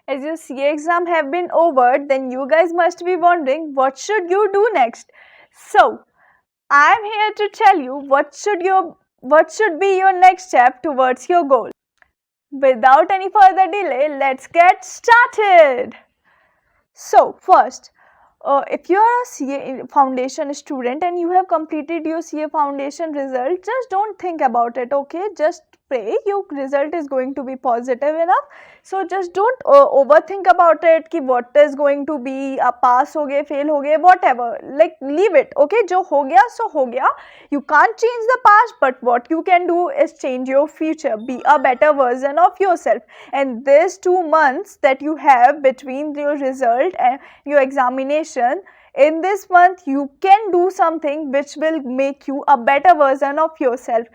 As your CA exam have been over, then you guys must be wondering what should you do next. So, I am here to tell you what should be your next step towards your goal. Without any further delay, let's get started. So, first, if you are a CA foundation student and you have completed your CA foundation result, just don't think about it, okay? Just pray your result is going to be positive enough. So just don't overthink about it कि what is going to be, आप pass हो गए, fail हो गए, whatever. Like leave it, okay? जो हो गया सो हो गया. You can't change the past, but what you can do is change your future. Be a better version of yourself. And these 2 months that you have between your result and your examination, in this month you can do something which will make you a better version of yourself.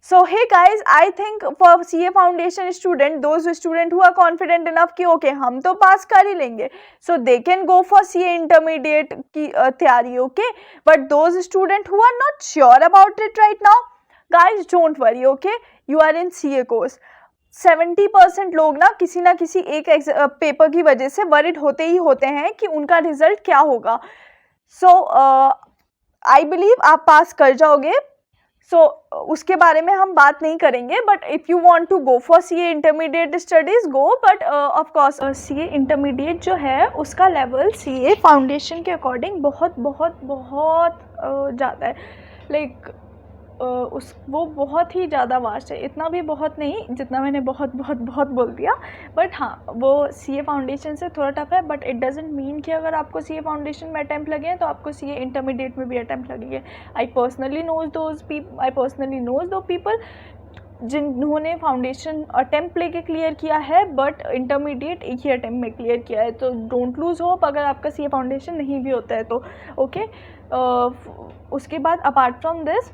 So hey guys, I think for CA foundation student, those student who are confident enough कि okay हम तो पास कर ही लेंगे, so they can go for CA intermediate की तैयारी, okay? But those student who are not sure about it right now, guys don't worry, okay? You are in CA course. 70% लोग ना किसी एक पेपर की वजह से वरिड होते ही होते हैं कि उनका रिजल्ट क्या होगा. सो आई बिलीव आप पास कर जाओगे. सो उसके बारे में हम बात नहीं करेंगे. But if you want to go for CA intermediate studies go. But of course CA intermediate जो है उसका लेवल CA फाउंडेशन के अकॉर्डिंग बहुत बहुत बहुत ज़्यादा है. लाइक वो बहुत ही ज़्यादा वास्ट है. इतना भी बहुत नहीं जितना मैंने बहुत बहुत बहुत बोल दिया. बट हाँ, वो CA फाउंडेशन से थोड़ा टफ है. बट इट डजेंट मीन कि अगर आपको CA फाउंडेशन में अटैम्प्ट लगे हैं तो आपको CA इंटरमीडिएट में भी अटैम्प्ट लगेंगे. आई पर्सनली नोज दो पीपल जिन्होंने फाउंडेशन अटैम्प्ट लेके क्लियर किया है बट इंटरमीडिएट एक ही अटैम्प्ट में क्लियर किया है. तो डोंट लूज़ होप अगर आपका CA फाउंडेशन नहीं भी होता है तो ओके. उसके बाद apart from this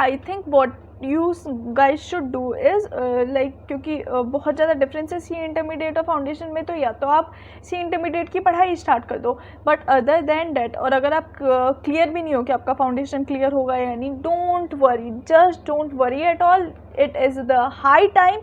I think what you guys should do is like, क्योंकि बहुत ज़्यादा डिफरेंस है CA इंटरमीडिएट और फाउंडेशन में, तो या तो आप CA इंटरमीडिएट की पढ़ाई स्टार्ट कर दो. बट अदर देन डैट, और अगर आप क्लियर भी नहीं हो कि आपका फाउंडेशन क्लियर होगा या नहीं, don't worry, just don't worry at all. It is the high time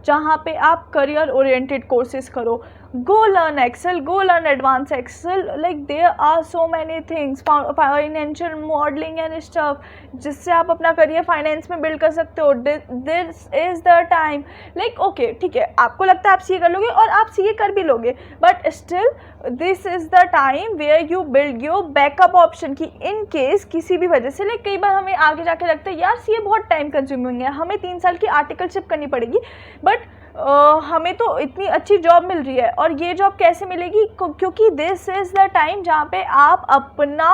जहाँ पे आप करियर ओरिएंटेड कोर्सेज करो. go learn Excel, go learn advanced Excel. Like there are so many things, financial modeling and stuff, जिससे आप अपना career finance में build कर सकते हो. This is the time. Like okay ठीक है, आपको लगता है आप CA कर लोगे और आप CA कर भी लोगे, but still this is the time where you build your backup option कि इन केस किसी भी वजह से, लाइक कई बार हमें आगे जाके लगता है यार CA बहुत टाइम कंज्यूमिंग है, हमें 3 साल की आर्टिकलशिप करनी पड़ेगी, बट हमें तो इतनी अच्छी जॉब मिल रही है. और ये जॉब कैसे मिलेगी? क्योंकि दिस इज़ द टाइम जहाँ पे आप अपना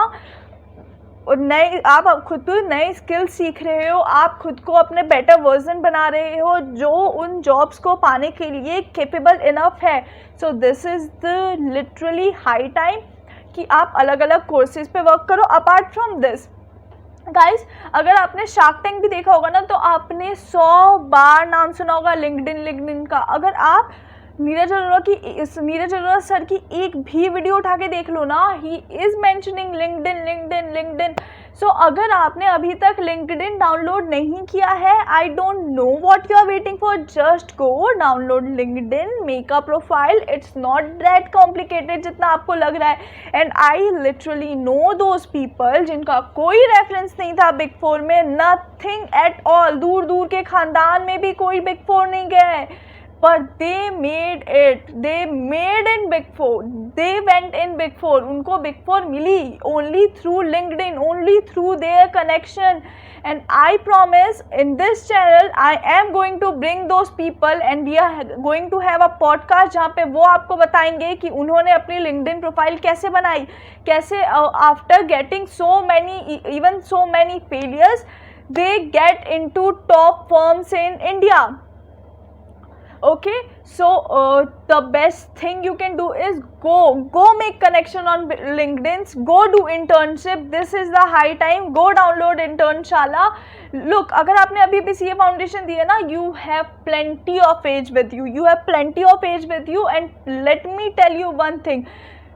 आप खुद नए स्किल सीख रहे हो, आप खुद को अपने बेटर वर्जन बना रहे हो जो उन जॉब्स को पाने के लिए कैपेबल इनफ है. सो this is the literally high time कि आप अलग अलग कोर्सेज पे वर्क करो. अपार्ट फ्रॉम दिस गाइस, अगर आपने शार्क टैंक भी देखा होगा ना, तो आपने 100 बार नाम सुना होगा लिंक्डइन का. अगर आप नीरज अरोड़ा सर की एक भी वीडियो उठा के देख लो ना, he is mentioning LinkedIn. So अगर आपने अभी तक लिंक्डइन डाउनलोड नहीं किया है, I don't know what you are waiting for. Just go download LinkedIn, make a profile. It's not that complicated जितना आपको लग रहा है. And I literally know those people जिनका कोई रेफरेंस नहीं था बिग 4 में, नथिंग एट ऑल. दूर दूर के खानदान में भी कोई बिग 4 नहीं गया है, पर they made in Big 4, they went in Big 4. उनको Big 4 milli only through LinkedIn, only through their connection. And I promise in this channel I am going to bring those people and we are going to have a podcast जहाँ पे वो आपको बताएंगे कि उन्होंने अपनी LinkedIn profile कैसे बनाई, कैसे after getting so many failures they get into top firms in India. Okay, so the best thing you can do is go make connection on LinkedIn, go do internship. This is the high time. Go download Internshala. Look, अगर आपने अभी भी CA foundation दी है ना, you have plenty of age with you. And let me tell you one thing,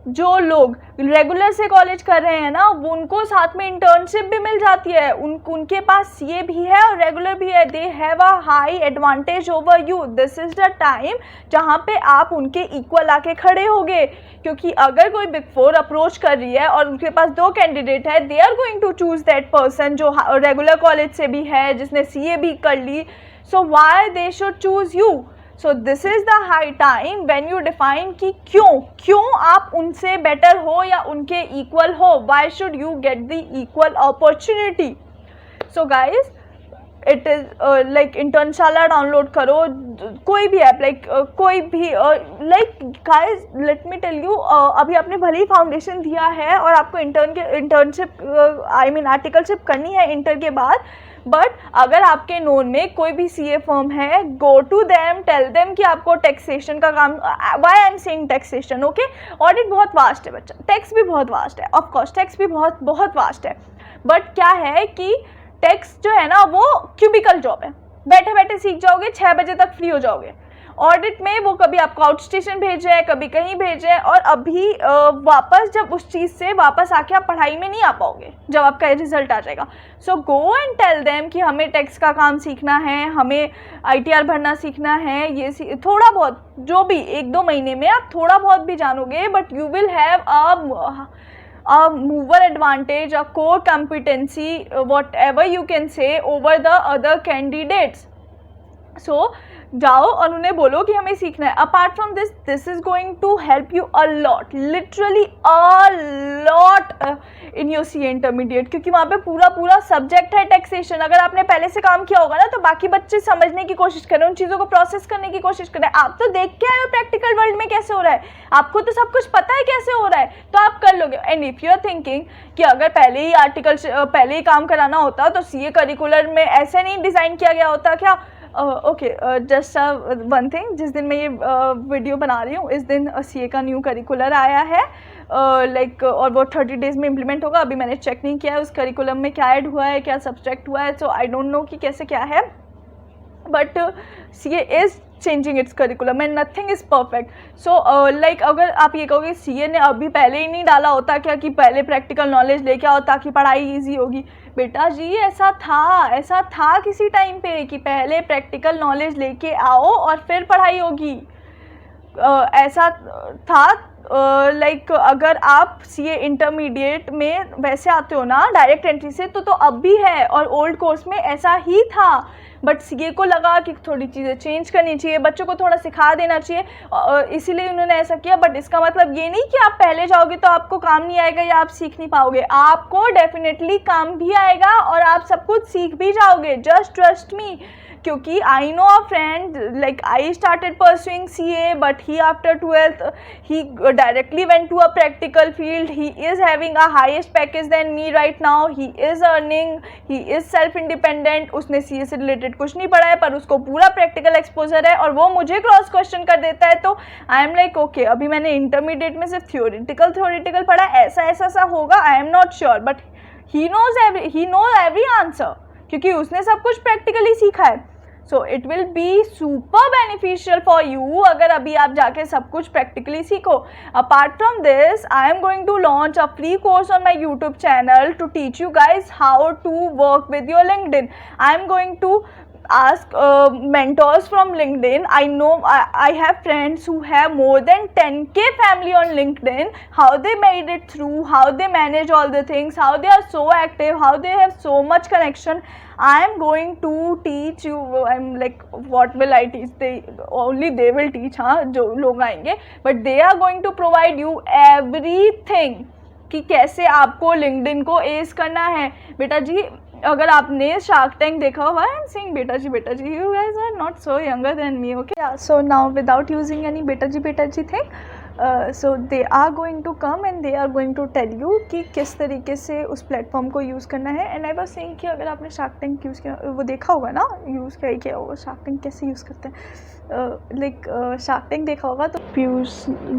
जो लोग regular से college कर रहे हैं ना, वो उनको साथ में इंटर्नशिप भी मिल जाती है, उनके पास सीए भी है और रेगुलर भी है, they have a high advantage over you. This is the time जहाँ पे आप उनके इक्वल आके खड़े होगे, क्योंकि अगर कोई बिग फोर अप्रोच कर रही है और उनके पास 2 कैंडिडेट है, they are going to choose that person जो रेगुलर कॉलेज से भी है, जिसने सीए भी कर ली, so why they should choose you. So this is the high time when you define कि क्यों आप उनसे बेटर हो या उनके इक्वल हो, why should you get the equal opportunity. So guys it is like Internshala download करो, कोई भी ऐप, लाइक कोई भी, like guys let me tell you, अभी आपने भले ही फाउंडेशन दिया है और आपको इंटर्नशिप आई मीन आर्टिकलशिप करनी है इंटर के बाद, बट अगर आपके नोन में कोई भी सीए फर्म है, go to them, tell them कि आपको टैक्सेशन का काम, why I am saying taxation, okay, audit बहुत वास्ट है बच्चा, टैक्स भी बहुत वास्ट है, ऑफकोर्स टैक्स भी बहुत वास्ट है, बट क्या है कि टैक्स जो है ना वो क्यूबिकल जॉब है, बैठे बैठे सीख जाओगे, 6 बजे तक फ्री हो जाओगे। ऑडिट में वो कभी आपको आउट स्टेशन भेज रहे हैं, कभी कहीं भेज रहे हैं, और अभी वापस जब उस चीज़ से वापस आके आप पढ़ाई में नहीं आ पाओगे जब आपका रिजल्ट आ जाएगा। सो गो एंड टेल देम कि हमें टैक्स का काम सीखना है, हमें आईटीआर भरना सीखना है, ये थोड़ा बहुत जो भी 1-2 महीने में आप थोड़ा बहुत भी जानोगे, but you will have a mover advantage, a core competency, whatever you can say, over the other candidates. So जाओ और उन्हें बोलो कि हमें सीखना है। Apart from this, this is going to help you a lot, literally a lot in your CA intermediate, क्योंकि वहाँ पे पूरा सब्जेक्ट है टैक्सेशन। अगर आपने पहले से काम किया होगा ना, तो बाकी बच्चे समझने की कोशिश करें, उन चीज़ों को प्रोसेस करने की कोशिश करें। आप तो देख के आए हो प्रैक्टिकल वर्ल्ड में कैसे हो रहा है, आपको तो सब कुछ पता है कैसे हो रहा है, तो आप कर लोगे। And if you are thinking कि अगर पहले ही काम कराना होता तो सीए करिकुलर में ऐसे नहीं डिज़ाइन किया गया होता क्या, ओके, जस्ट वन थिंग, जिस दिन मैं ये वीडियो बना रही हूँ इस दिन सीए का न्यू करिकुलर आया है, लाइक और वो 30 डेज़ में इम्प्लीमेंट होगा। अभी मैंने चेक नहीं किया है उस करिकुलम में क्या ऐड हुआ है, क्या सब्सट्रैक्ट हुआ है, सो आई डोंट नो कि कैसे क्या है, but CA is changing it's curriculum and nothing is perfect. So like अगर आप ये कहोगे सीए ने अभी पहले ही नहीं डाला होता क्या कि पहले प्रैक्टिकल नॉलेज लेके आओ ताकि पढ़ाई ईजी होगी, बेटा जी ऐसा था किसी टाइम पे कि पहले प्रैक्टिकल नॉलेज लेके आओ और फिर पढ़ाई होगी, ऐसा था। लाइक अगर आप सीए इंटरमीडिएट में वैसे आते हो ना डायरेक्ट एंट्री से, तो अब भी है, और ओल्ड कोर्स में ऐसा ही था, बट सीए को लगा कि थोड़ी चीज़ें चेंज करनी चाहिए, बच्चों को थोड़ा सिखा देना चाहिए, इसीलिए उन्होंने ऐसा किया। बट इसका मतलब ये नहीं कि आप पहले जाओगे तो आपको काम नहीं आएगा या आप सीख नहीं पाओगे, आपको डेफिनेटली काम भी आएगा और आप सब कुछ सीख भी जाओगे, जस्ट ट्रस्ट मी। क्योंकि I know a friend, like I started pursuing CA, but he after 12th he directly went to a practical field, he is having a highest package than me right now, he is earning, he is self independent. उसने CA से related कुछ नहीं पढ़ा है पर उसको पूरा practical exposure है, और वो मुझे क्रॉस क्वेश्चन कर देता है, तो आई एम लाइक ओके, अभी मैंने इंटरमीडिएट में सिर्फ थ्योरेटिकल पढ़ा, ऐसा होगा, I am not sure, but he knows every answer, क्योंकि उसने सब कुछ प्रैक्टिकली सीखा है। So it will be super beneficial for you अगर अभी आप जाके सब कुछ प्रैक्टिकली सीखो। Apart from this, I am going to launch a free course on my YouTube channel to teach you guys how to work with your LinkedIn. I am going to ask mentors from LinkedIn. I know I have friends who have more than 10k family on LinkedIn, how they made it through, how they manage all the things, how they are so active, how they have so much connection. I am going to teach you. I'm like, what will I teach? They will teach, हाँ, जो लोग आएंगे, but they are going to provide you everything कि कैसे आपको LinkedIn को S करना है। बेटा जी, अगर आपने शार्क टैंक देखा हुआ है, सेइंग बेटा जी, you guys are not so younger than me, okay. So now without using any बेटा जी thing, so they are going to come and they are going to tell you कि किस तरीके से उस प्लेटफॉर्म को यूज़ करना है। एंड आई वाज सेइंग कि अगर आपने शार्क टैंक यूज़ किया, वो देखा होगा ना, यूज़ किया होगा, शार्क टैंक कैसे यूज़ करते हैं, लाइक शार्क टैंक देखा होगा तो पीयूष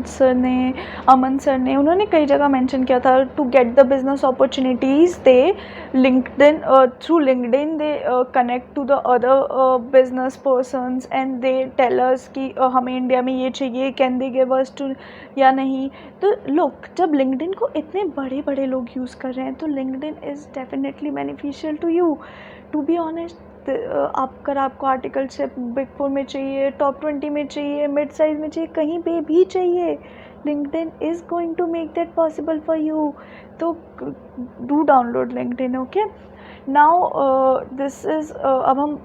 सर ने, अमन सर ने, उन्होंने कई जगह मेंशन किया था to get the business opportunities they LinkedIn, through LinkedIn they connect to the other business persons and they tell us कि हमें इंडिया में ये चाहिए, can they give us to या नहीं। तो लोग जब लिंक्डइन को इतने बड़े बड़े लोग यूज़ कर रहे हैं तो LinkedIn is definitely beneficial to you. To be honest, अगर आपको आर्टिकलशिप बिग 4 में चाहिए, टॉप 20 में चाहिए, मिड साइज़ में चाहिए, कहीं पे भी चाहिए, LinkedIn is going to make that possible for you. तो do download LinkedIn, okay. Now this is अब हम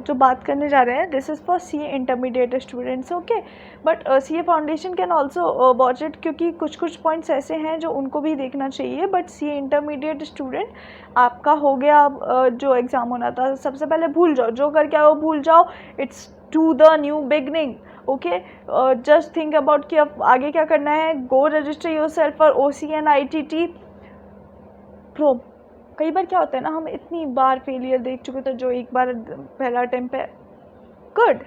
जो बात करने जा रहे हैं, this is for CA intermediate students, okay. But CA foundation can also watch it, क्योंकि कुछ पॉइंट्स ऐसे हैं जो उनको भी देखना चाहिए। बट CA इंटरमीडिएट स्टूडेंट, आपका हो गया जो एग्ज़ाम होना था, सबसे पहले भूल जाओ, जो करके आओ भूल जाओ, it's to the new beginning, okay. Just think about कि अब आगे क्या करना है। Go register yourself for OC and ITT pro. कई बार क्या होता है ना, हम इतनी बार फेलियर देख चुके थे, जो एक बार पहला अटैम्प्ट है गुड,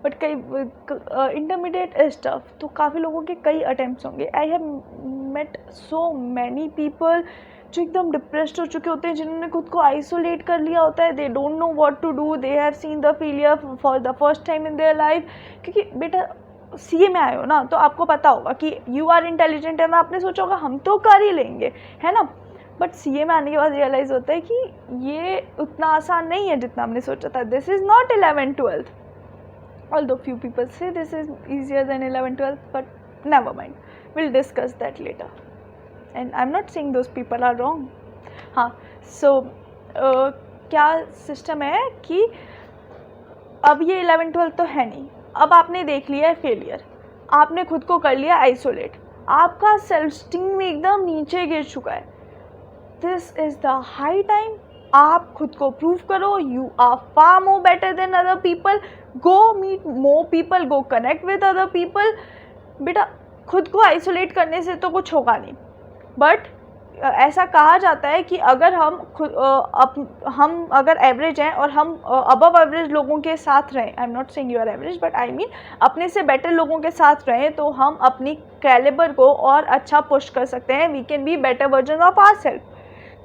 बट कई इंटरमीडिएट इज टफ, तो काफ़ी लोगों के कई अटैम्प्ट्स होंगे। I have met so many people जो एकदम डिप्रेस्ड हो चुके होते हैं, जिन्होंने खुद को आइसोलेट कर लिया होता है। They don't know what to do, they have seen the failure for the first time in their life. क्योंकि बेटा CA में आए हो ना, तो आपको पता होगा कि यू आर इंटेलिजेंट है ना, आपने सोचा होगा हम तो कर ही लेंगे, है ना। बट CA में आने के बाद रियलाइज़ होता है कि ये उतना आसान नहीं है जितना हमने सोचा था। This is not 11th 12th, although few people say this is easier than 11th 12th, but never mind, we'll discuss that later, and I'm not saying those people are wrong. हाँ, so क्या system है कि अब ये 11th 12th तो है नहीं, अब आपने देख लिया है फेलियर, आपने खुद को कर लिया आइसोलेट, आपका सेल्फ स्टीम एकदम नीचे गिर चुका है। This is the high time, आप खुद को प्रूव करो। You are far more better than other people, go meet more people, go connect with other people. बेटा खुद को आइसोलेट करने से तो कुछ होगा नहीं, बट ऐसा कहा जाता है कि अगर हम अगर एवरेज हैं और हम अबव एवरेज लोगों के साथ रहें, I am not saying you are average, but I mean अपने से बेटर लोगों के साथ रहें, तो हम अपनी कैलिबर को और अच्छा पुश कर सकते हैं। We can be better version of ourself.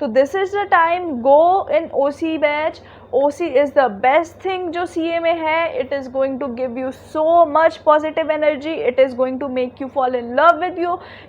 तो this is the time, go in OC batch. OC is the best thing जो CA में है। It is going to give you so much positive energy, it is going to make you fall in love with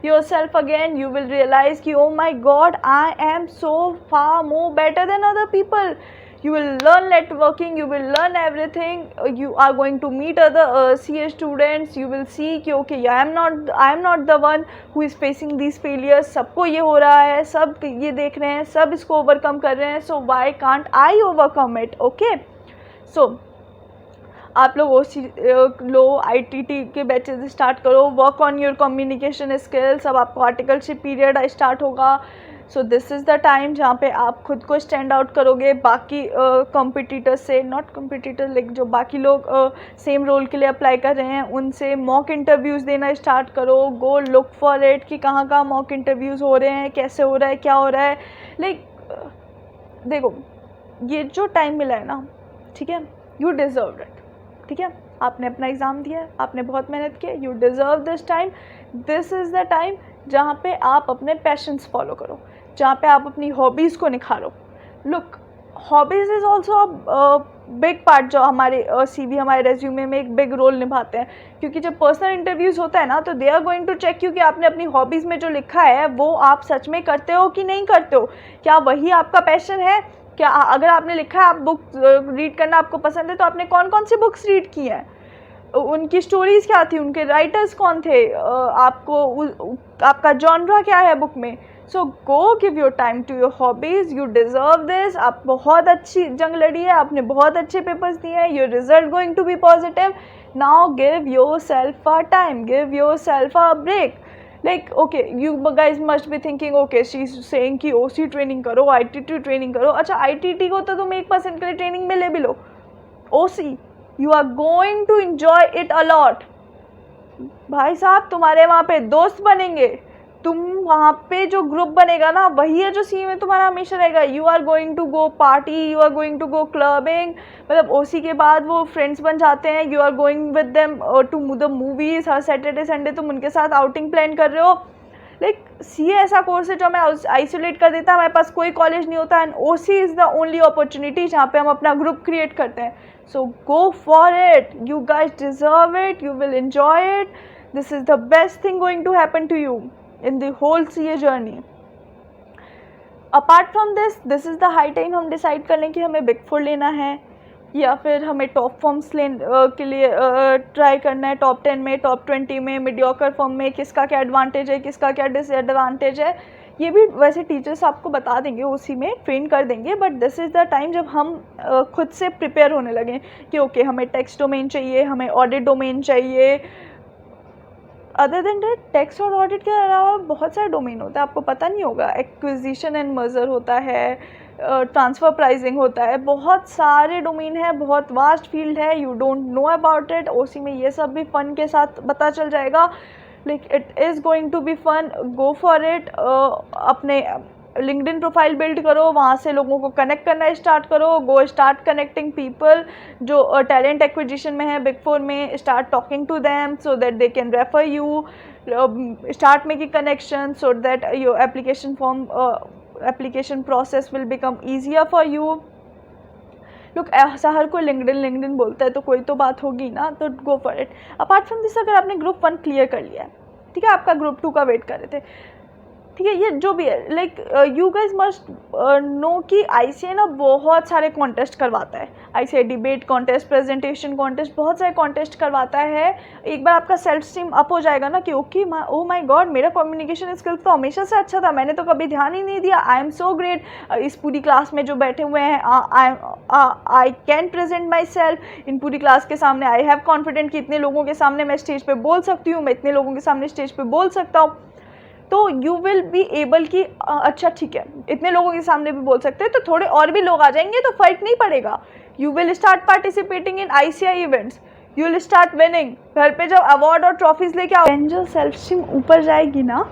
yourself again. You will realise कि oh my god, I am so far more better than other people. You will learn networking, you will learn everything, you are going to meet other CA students, you will see कि okay, I am not the one who is facing these failures, सबको ये हो रहा है, सब ये देख रहे हैं, सब इसको ओवरकम कर रहे हैं, so why can't I overcome it, okay? So आप लोग OC लो, ITT के बैचेज स्टार्ट करो, work on your communication skills. अब आपको आर्टिकलशिप पीरियड स्टार्ट होगा, सो दिस इज़ द टाइम जहाँ पे आप खुद को स्टैंड आउट करोगे बाकी कॉम्पिटिटर्स से, नॉट कॉम्पिटिटर लाइक जो बाकी लोग सेम रोल के लिए अप्लाई कर रहे हैं उनसे। मॉक इंटरव्यूज़ देना स्टार्ट करो, गो लुक फॉर इट कि कहाँ कहाँ मॉक इंटरव्यूज़ हो रहे हैं, कैसे हो रहा है, क्या हो रहा है। लाइक देखो, ये जो टाइम मिला है ना, ठीक है, यू डिज़र्व इट, ठीक है। आपने अपना एग्ज़ाम दिया, आपने बहुत मेहनत की, you deserve this time. This is the time जहाँ पे आप अपने पैशंस फॉलो करो, जहाँ पे आप अपनी हॉबीज़ को निखारो। Look, hobbies is also a big part जो हमारे CV, हमारे रेज्यूमे में एक बिग रोल निभाते हैं। क्योंकि जब पर्सनल इंटरव्यूज़ होता है ना, तो they are going to check you कि आपने अपनी हॉबीज़ में जो लिखा है वो आप सच में करते हो कि नहीं करते हो, क्या वही आपका पैशन है। क्या अगर आपने लिखा है आप बुक रीड करना आपको पसंद है, तो आपने कौन कौन सी बुक्स रीड की हैं, उनकी स्टोरीज़ क्या थी, उनके राइटर्स कौन थे, आपका जॉनरा क्या है बुक में। So go give your time to your hobbies, you deserve this. आप बहुत अच्छी जंग लड़ी है, आपने बहुत अच्छे पेपर्स दिए हैं, your result going to be positive. Now give yourself a time, give yourself a break. Like okay, you guys must be thinking okay, she is saying कि OC ट्रेनिंग करो, ITT training करो। अच्छा, ITT को तो तुम 1% के लिए training में ले भी लो, OC you are going to enjoy it a lot. भाई साहब, तुम्हारे वहाँ पे दोस्त बनेंगे, तुम वहाँ पे जो ग्रुप बनेगा ना, वही है जो CA में तुम्हारा हमेशा रहेगा। You are going to go party, you are going to go clubbing, मतलब OC के बाद वो फ्रेंड्स बन जाते हैं। You are going with them to the movies, हर सैटरडे संडे तुम उनके साथ आउटिंग प्लान कर रहे हो। लाइक CA ऐसा कोर्स है जो हमें आइसोलेट कर देता है, हमारे पास कोई कॉलेज नहीं होता, and OC is the only opportunity जहाँ पे हम अपना ग्रुप क्रिएट करते हैं। So go for it, you guys deserve it, you will enjoy it. This is the best thing going to happen to you in the whole CA journey. Apart from this is the high time हम decide कर लें कि हमें big four लेना है या फिर हमें टॉप फॉर्म्स के लिए ट्राई करना है, टॉप 10 में, टॉप 20 में, मीडियोकर फॉर्म में, किसका क्या एडवांटेज है, किसका क्या डिसएडवांटेज है, ये भी वैसे टीचर्स आपको बता देंगे, उसी में ट्रेन कर देंगे. But this is the time जब हम खुद से प्रिपेयर होने लगें कि ओके हमें टेक्स्ट डोमेन चाहिए, हमें ऑडिट डोमेन चाहिए. अदर देन डेट टेक्स्ट और ऑडिट के अलावा बहुत सारे डोमेन होता है, आपको पता नहीं होगा. एक्विजिशन एंड मर्जर होता है, ट्रांसफ़र प्राइसिंग होता है, बहुत सारे डोमेन है, बहुत वास्ट फील्ड है. You don't know about it. OC में ये सब भी फ़न के साथ पता चल जाएगा. Like it is going to be fun. Go for it. अपने लिंक्डइन प्रोफाइल बिल्ड करो, वहाँ से लोगों को कनेक्ट करना स्टार्ट करो. गो स्टार्ट कनेक्टिंग पीपल जो टैलेंट एक्विजिशन में है बिग फोर में. Start talking to them so that they can refer you. Start making connection so that your application process will become easier for you. Look ऐसा हर कोई LinkedIn बोलता है तो कोई तो बात होगी ना, तो गो for it. Apart from this अगर आपने ग्रुप 1 क्लियर कर लिया है, ठीक है, आपका ग्रुप 2 का वेट कर रहे थे, ठीक है, ये जो भी है, like you guys must know कि ICAI ना बहुत सारे कॉन्टेस्ट करवाता है. ICAI debate contest, presentation contest, बहुत सारे कॉन्टेस्ट करवाता है. एक बार आपका सेल्फ स्टीम अप हो जाएगा ना कि ओके ओ माय गॉड, मेरा कम्युनिकेशन स्किल्स तो हमेशा से अच्छा था, मैंने तो कभी ध्यान ही नहीं दिया. आई एम सो ग्रेट. इस पूरी क्लास में जो बैठे हुए हैं, I can present my self in पूरी क्लास के सामने. आई हैव कॉन्फिडेंट कि इतने लोगों के सामने मैं स्टेज पे बोल सकती हूँ, मैं इतने लोगों के सामने स्टेज पे बोल सकता हूँ. तो यू विल बी एबल कि अच्छा ठीक है, इतने लोगों के सामने भी बोल सकते हैं, तो थोड़े और भी लोग आ जाएंगे तो फर्क नहीं पड़ेगा. You will start participating in ICAI events. You will start winning. घर पे जब अवार्ड और ट्रॉफीज लेके आओ, जो सेल्फ स्टीम ऊपर जाएगी ना,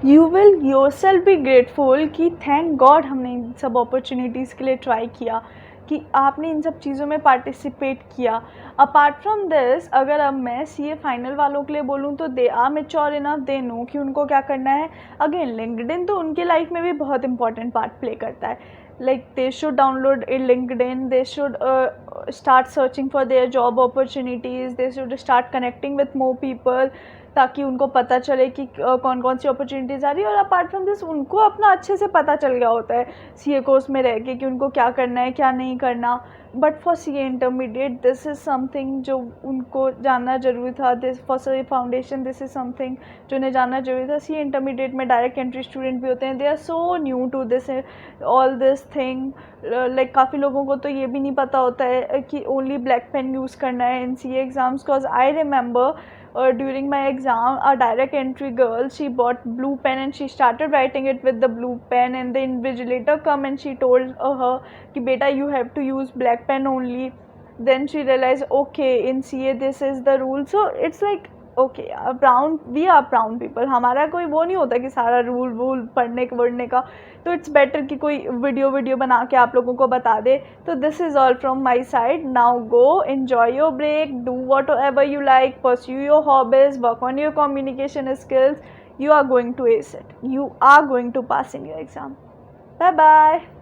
you will your self be grateful कि थैंक गॉड हमने इन सब अपॉर्चुनिटीज़ के लिए ट्राई किया, कि आपने इन सब चीज़ों में पार्टिसिपेट किया. अपार्ट फ्रॉम दिस, अगर अब मैं CA फाइनल वालों के लिए बोलूँ तो they are mature enough, they know कि उनको क्या करना है. अगेन लिंक्डइन तो उनकी लाइफ में भी बहुत इंपॉर्टेंट पार्ट प्ले करता है. Like they should download A LinkedIn, they should start searching for their job opportunities, they should start connecting with more people, ताकि उनको पता चले कि कौन कौन सी अपॉर्चुनिटीज़ आ रही है. और अपार्ट फ्रॉम दिस उनको अपना अच्छे से पता चल गया होता है CA कोर्स में रह के कि उनको क्या करना है, क्या नहीं करना. But for CA intermediate this is something जो उनको जानना ज़रूरी था. This for CA foundation this is something जो उन्हें जानना ज़रूरी था. CA इंटरमीडिएट में डायरेक्ट एंट्री स्टूडेंट भी होते हैं. They are so new to this all this thing. Like काफ़ी लोगों को तो ये भी नहीं पता होता है कि ओनली ब्लैक पेन यूज़ करना है इन CA exams. Because I remember during my exam, a direct entry girl, she bought blue pen and she started writing it with the blue pen, and the invigilator come and she told her ki beta you have to use black pen only. Then she realized okay in CA this is the rule. So it's like okay brown, we are brown people. हमारा कोई वो नहीं होता कि सारा rule वूल पढ़ने का. तो इट्स बेटर कि कोई वीडियो बना के आप लोगों को बता दे. तो this is all from my side. Now go enjoy your break, do whatever you like, pursue your hobbies, work on your communication skills. You are going to ace it. You are going to pass in your exam. Bye bye.